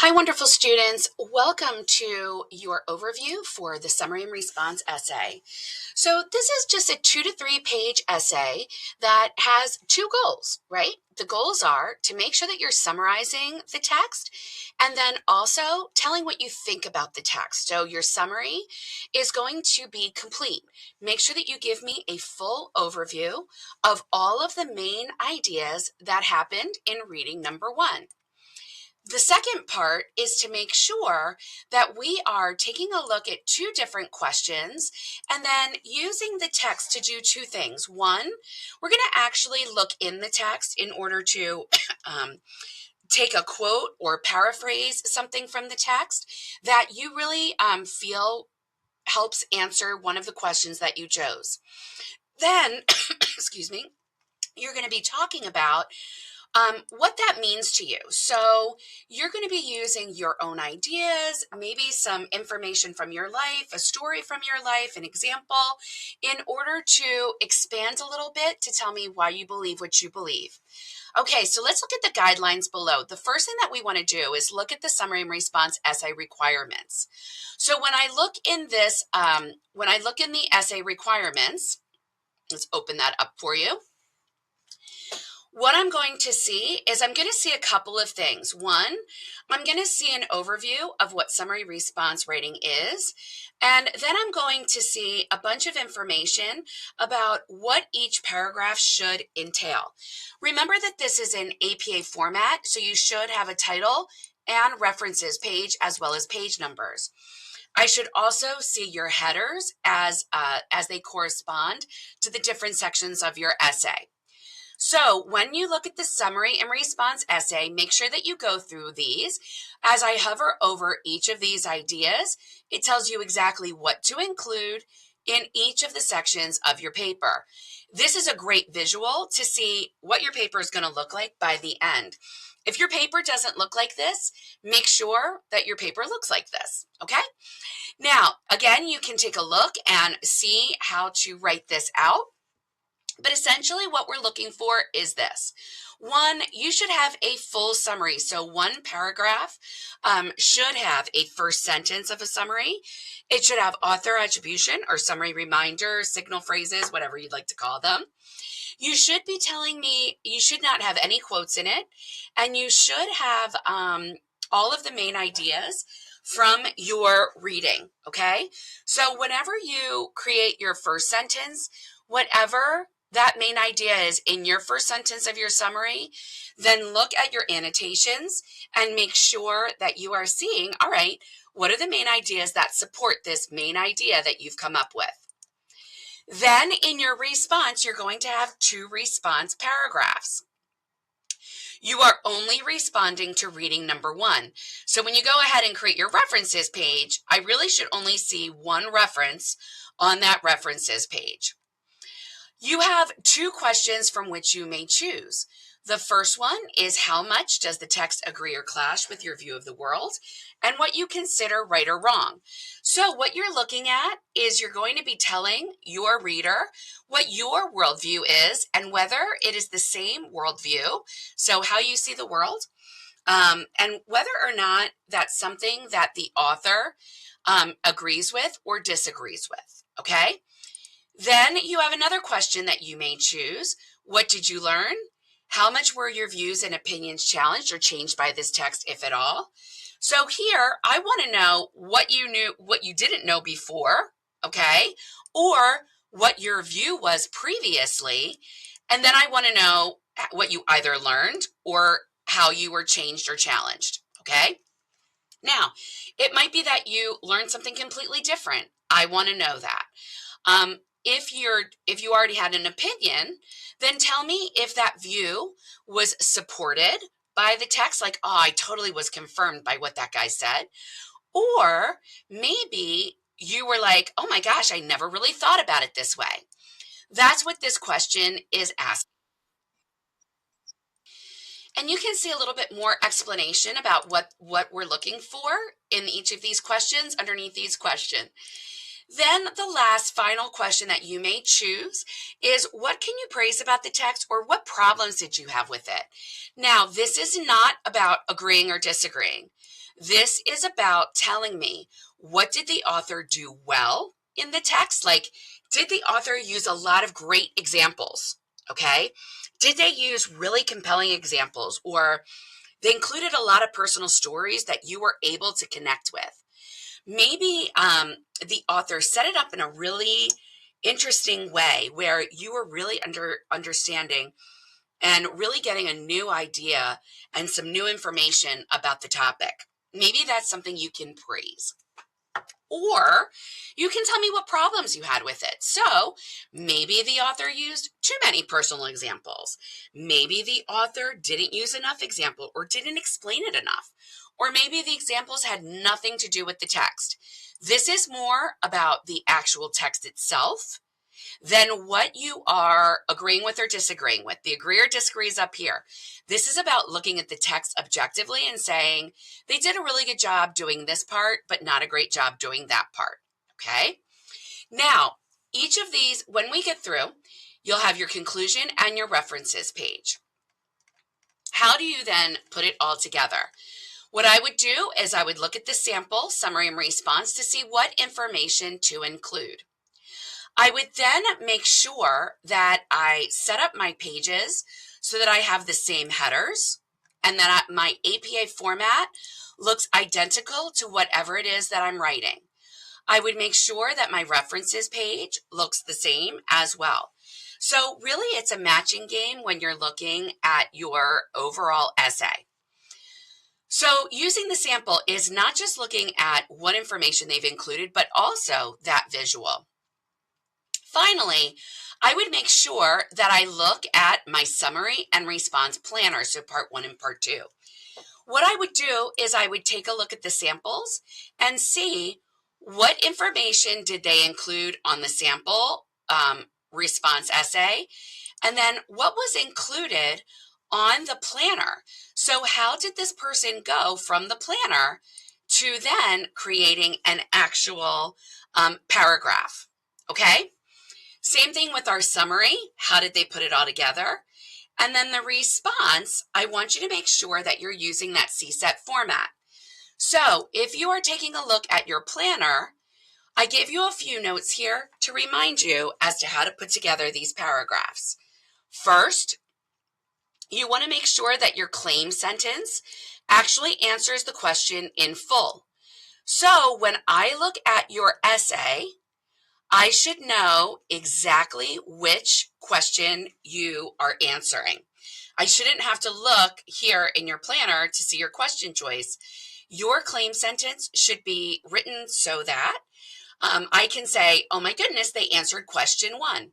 Hi, wonderful students. Welcome to your overview for the summary and response essay. So this is just a 2 to 3 page essay that has two goals, right? The goals are to make sure that you're summarizing the text and then also telling what you think about the text. So your summary is going to be complete. Make sure that you give me a full overview of all of the main ideas that happened in reading number 1. The second part is to make sure that we are taking a look at two different questions and then using the text to do two things. One, we're going to actually look in the text in order to take a quote or paraphrase something from the text that you really feel helps answer one of the questions that you chose. Then, excuse me, you're going to be talking about what that means to you. So you're going to be using your own ideas, maybe some information from your life, a story from your life, an example, in order to expand a little bit to tell me why you believe what you believe. Okay, so let's look at the guidelines below. The first thing that we want to do is look at the summary and response essay requirements. So when I look in this, the essay requirements, let's open that up for you. What I'm going to see is I'm going to see a couple of things. One, I'm going to see an overview of what summary response writing is. And then I'm going to see a bunch of information about what each paragraph should entail. Remember that this is in APA format, so you should have a title and references page as well as page numbers. I should also see your headers as they correspond to the different sections of your essay. So when you look at the summary and response essay, make sure that you go through these. As I hover over each of these ideas, it tells you exactly what to include in each of the sections of your paper. This is a great visual to see what your paper is going to look like by the end. If your paper doesn't look like this, make sure that your paper looks like this, okay? Now, again, you can take a look and see how to write this out. But essentially what we're looking for is this. One, you should have a full summary. So one paragraph should have a first sentence of a summary. It should have author attribution or summary reminder, signal phrases, whatever you'd like to call them. You should be telling me, you should not have any quotes in it. And you should have all of the main ideas from your reading, okay? So whenever you create your first sentence, whatever that main idea is in your first sentence of your summary, then look at your annotations and make sure that you are seeing, all right, what are the main ideas that support this main idea that you've come up with? Then in your response, you're going to have two response paragraphs. You are only responding to reading number 1. So when you go ahead and create your references page, I really should only see one reference on that references page. You have two questions from which you may choose. The first one is how much does the text agree or clash with your view of the world and what you consider right or wrong. So what you're looking at is you're going to be telling your reader what your worldview is and whether it is the same worldview, so how you see the world, and whether or not that's something that the author agrees with or disagrees with, okay? Then you have another question that you may choose. What did you learn? How much were your views and opinions challenged or changed by this text, if at all? So here, I want to know what you knew, what you didn't know before, okay? Or what your view was previously. And then I want to know what you either learned or how you were changed or challenged, okay? Now, it might be that you learned something completely different. I want to know that. If you already had an opinion, then tell me if that view was supported by the text, like, oh, I totally was confirmed by what that guy said. Or maybe you were like, oh my gosh, I never really thought about it this way. That's what this question is asking. And you can see a little bit more explanation about what we're looking for in each of these questions underneath these questions. Then the last final question that you may choose is, what can you praise about the text, or what problems did you have with it? Now, this is not about agreeing or disagreeing. This is about telling me, what did the author do well in the text? Like, did the author use a lot of great examples? Okay. Did they use really compelling examples, or they included a lot of personal stories that you were able to connect with? Maybe the author set it up in a really interesting way where you were really understanding and really getting a new idea and some new information about the topic. Maybe that's something you can praise. Or you can tell me what problems you had with it. So maybe the author used too many personal examples. Maybe the author didn't use enough example or didn't explain it enough. Or maybe the examples had nothing to do with the text. This is more about the actual text itself than what you are agreeing with or disagreeing with. The agree or disagree is up here. This is about looking at the text objectively and saying, they did a really good job doing this part, but not a great job doing that part. Okay? Now, each of these, when we get through, you'll have your conclusion and your references page. How do you then put it all together? What I would do is I would look at the sample, summary, and response to see what information to include. I would then make sure that I set up my pages so that I have the same headers and that my APA format looks identical to whatever it is that I'm writing. I would make sure that my references page looks the same as well. So really, it's a matching game when you're looking at your overall essay. So using the sample is not just looking at what information they've included, but also that visual. Finally, I would make sure that I look at my summary and response planner, so part 1 and part 2. What I would do is I would take a look at the samples and see what information did they include on the sample response essay, and then what was included on the planner. So how did this person go from the planner to then creating an actual paragraph? Okay? Same thing with our summary. How did they put it all together? And then the response, I want you to make sure that you're using that CSET format. So if you are taking a look at your planner, I give you a few notes here to remind you as to how to put together these paragraphs. First, you want to make sure that your claim sentence actually answers the question in full. So when I look at your essay, I should know exactly which question you are answering. I shouldn't have to look here in your planner to see your question choice. Your claim sentence should be written so that I can say, oh my goodness, they answered question 1.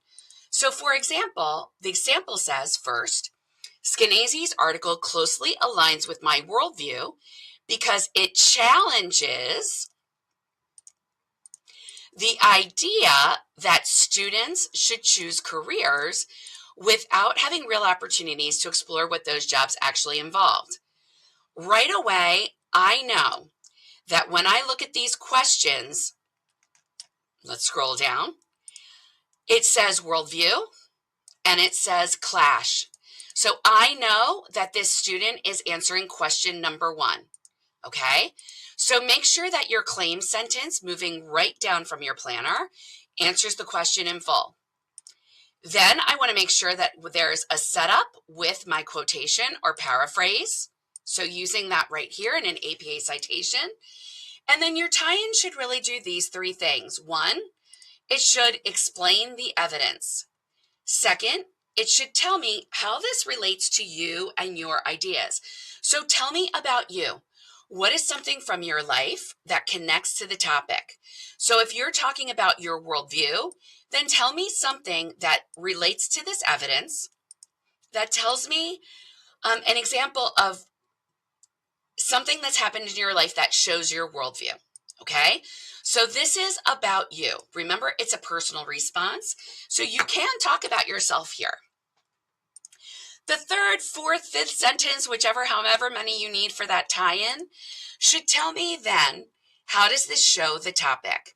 So for example, the example says, first, Skenazy's article closely aligns with my worldview because it challenges the idea that students should choose careers without having real opportunities to explore what those jobs actually involved. Right away, I know that when I look at these questions, let's scroll down, it says worldview and it says clash. So I know that this student is answering question number 1. Okay? So make sure that your claim sentence, moving right down from your planner, answers the question in full. Then I want to make sure that there's a setup with my quotation or paraphrase. So using that right here in an APA citation. And then your tie-in should really do these 3 things. 1, it should explain the evidence. Second, it should tell me how this relates to you and your ideas. So tell me about you. What is something from your life that connects to the topic? So if you're talking about your worldview, then tell me something that relates to this evidence, that tells me an example of something that's happened in your life that shows your worldview. Okay? So this is about you. Remember, it's a personal response. So you can talk about yourself here. The 3rd, 4th, 5th sentence, however many you need for that tie-in, should tell me then, how does this show the topic?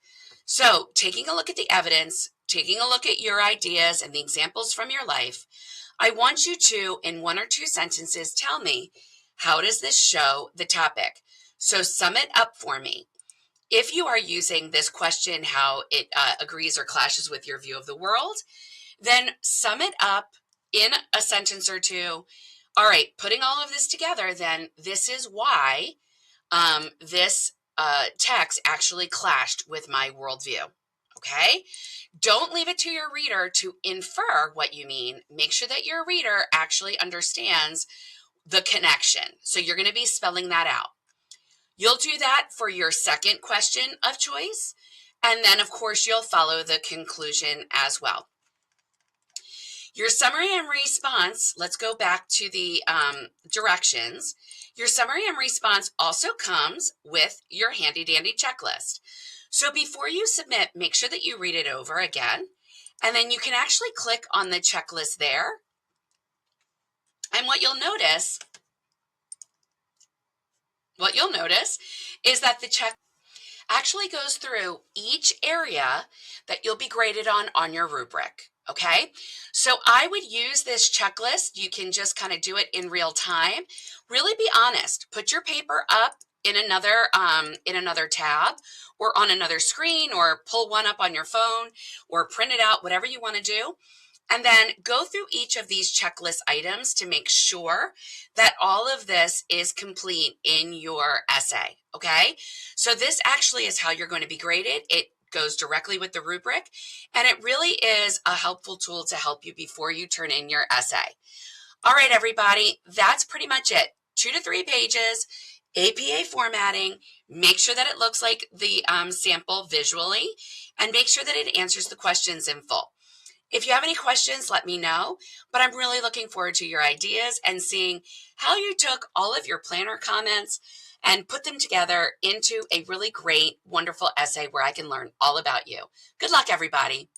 So taking a look at the evidence, taking a look at your ideas and the examples from your life, I want you to, in 1 or 2 sentences, tell me, how does this show the topic? So sum it up for me. If you are using this question, how it agrees or clashes with your view of the world, then sum it up in a sentence or 2. All right, putting all of this together, then this is why this text actually clashed with my worldview. Okay? Don't leave it to your reader to infer what you mean. Make sure that your reader actually understands the connection. So you're going to be spelling that out. You'll do that for your second question of choice. And then, of course, you'll follow the conclusion as well. Your summary and response, let's go back to the directions. Your summary and response also comes with your handy dandy checklist. So before you submit, make sure that you read it over again, and then you can actually click on the checklist there. And what you'll notice is that the check actually goes through each area that you'll be graded on your rubric. Okay, so I would use this checklist. You can just kind of do it in real time. Really be honest. Put your paper up in another tab or on another screen, or pull one up on your phone or print it out, whatever you want to do. And then go through each of these checklist items to make sure that all of this is complete in your essay. Okay, so this actually is how you're going to be graded. It goes directly with the rubric, and it really is a helpful tool to help you before you turn in your essay. All right, everybody, that's pretty much it. 2 to 3 pages, APA formatting. Make sure that it looks like the sample visually, and make sure that it answers the questions in full. If you have any questions, let me know, but I'm really looking forward to your ideas and seeing how you took all of your planner comments and put them together into a really great, wonderful essay where I can learn all about you. Good luck, everybody.